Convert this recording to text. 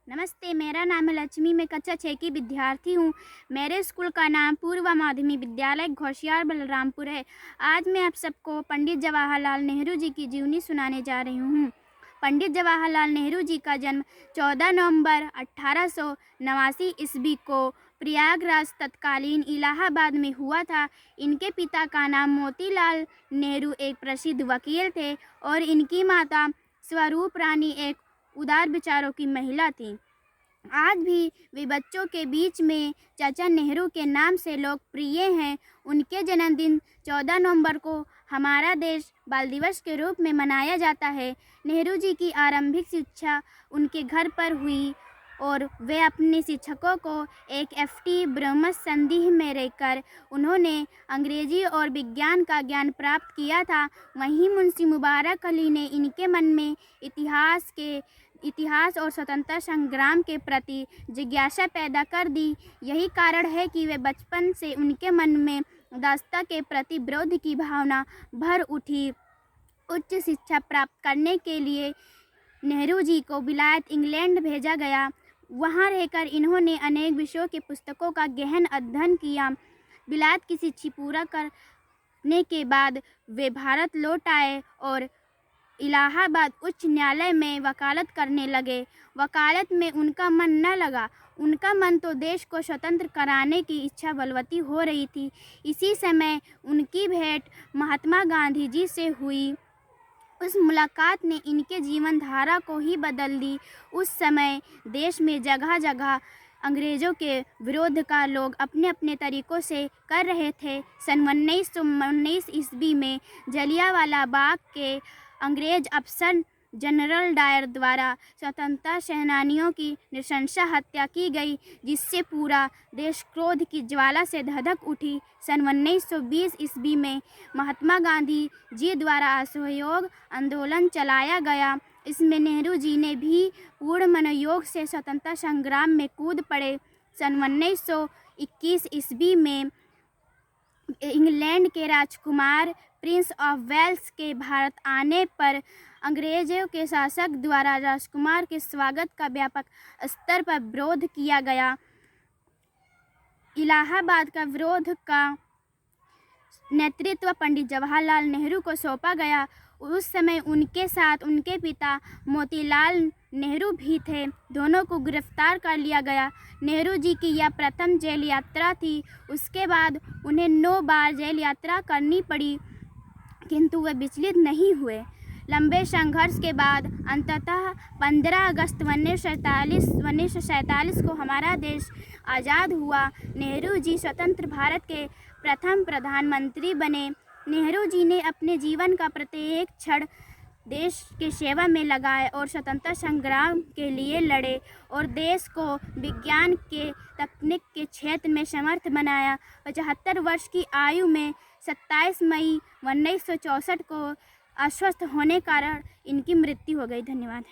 नमस्ते, मेरा नाम है लक्ष्मी। मैं कक्षा 6 की विद्यार्थी हूँ। मेरे स्कूल का नाम पूर्व माध्यमिक विद्यालय घोशियार बलरामपुर है। आज मैं आप सबको पंडित जवाहरलाल नेहरू जी की जीवनी सुनाने जा रही हूँ। पंडित जवाहरलाल नेहरू जी का जन्म 14 नवंबर 1889 ईस्वी को प्रयागराज तत्कालीन इलाहाबाद में हुआ था। इनके पिता का नाम मोतीलाल नेहरू एक प्रसिद्ध वकील थे और इनकी माता स्वरूप रानी एक उदार विचारों की महिला थी। आज भी वे बच्चों के बीच में चाचा नेहरू के नाम से लोकप्रिय हैं। उनके जन्मदिन 14 नवंबर को हमारा देश बाल दिवस के रूप में मनाया जाता है। नेहरू जी की आरंभिक शिक्षा उनके घर पर हुई और वे अपने शिक्षकों को एक एफटी ब्रह्म संधि में रहकर उन्होंने अंग्रेजी और विज्ञान का ज्ञान प्राप्त किया था। वहीं मुंशी मुबारक अली ने इनके मन में इतिहास और स्वतंत्रता संग्राम के प्रति जिज्ञासा पैदा कर दी। यही कारण है कि वे बचपन से उनके मन में दास्ता के प्रति विरोध की भावना भर उठी। उच्च शिक्षा प्राप्त करने के लिए नेहरू जी को विलायत इंग्लैंड भेजा गया। वहां रहकर इन्होंने अनेक विषयों की पुस्तकों का गहन अध्ययन किया। विलायत की शिक्षा पूरा करने के बाद वे भारत लौट आए और इलाहाबाद उच्च न्यायालय में वकालत करने लगे। वकालत में उनका मन न लगा। उनका मन तो देश को स्वतंत्र कराने की इच्छा बलवती हो रही थी। इसी समय उनकी भेंट महात्मा गांधी जी से हुई। उस मुलाकात ने इनके जीवन धारा को ही बदल दी। उस समय देश में जगह जगह अंग्रेज़ों के विरोध का लोग अपने अपने तरीक़ों से कर रहे थे। सन 1919 ईस्वी में जलियांवाला बाग के अंग्रेज अफसर जनरल डायर द्वारा स्वतंत्रता सेनानियों की नृशंस हत्या की गई, जिससे पूरा देश क्रोध की ज्वाला से धधक उठी। सन 1920 ईस्वी में महात्मा गांधी जी द्वारा असहयोग आंदोलन चलाया गया। इसमें नेहरू जी ने भी पूर्ण मनोयोग से स्वतंत्रता संग्राम में कूद पड़े। सन 1921 ईस्वी में इंग्लैंड के राजकुमार प्रिंस ऑफ वेल्स के भारत आने पर अंग्रेज़ों के शासक द्वारा राजकुमार के स्वागत का व्यापक स्तर पर विरोध किया गया। इलाहाबाद का विरोध का नेतृत्व पंडित जवाहरलाल नेहरू को सौंपा गया। उस समय उनके साथ उनके पिता मोतीलाल नेहरू भी थे। दोनों को गिरफ्तार कर लिया गया। नेहरू जी की यह प्रथम जेल यात्रा थी। उसके बाद उन्हें 9 बार जेल यात्रा करनी पड़ी, किंतु वे विचलित नहीं हुए। लंबे संघर्ष के बाद अंततः 15 अगस्त 1947 को हमारा देश आज़ाद हुआ। नेहरू जी स्वतंत्र भारत के प्रथम प्रधानमंत्री बने। नेहरू जी ने अपने जीवन का प्रत्येक क्षण देश की सेवा में लगाए और स्वतंत्रता संग्राम के लिए लड़े और देश को विज्ञान के तकनीक के क्षेत्र में समर्थ बनाया। 75 वर्ष की आयु में 27 मई 1964 को अस्वस्थ होने कारण इनकी मृत्यु हो गई। धन्यवाद।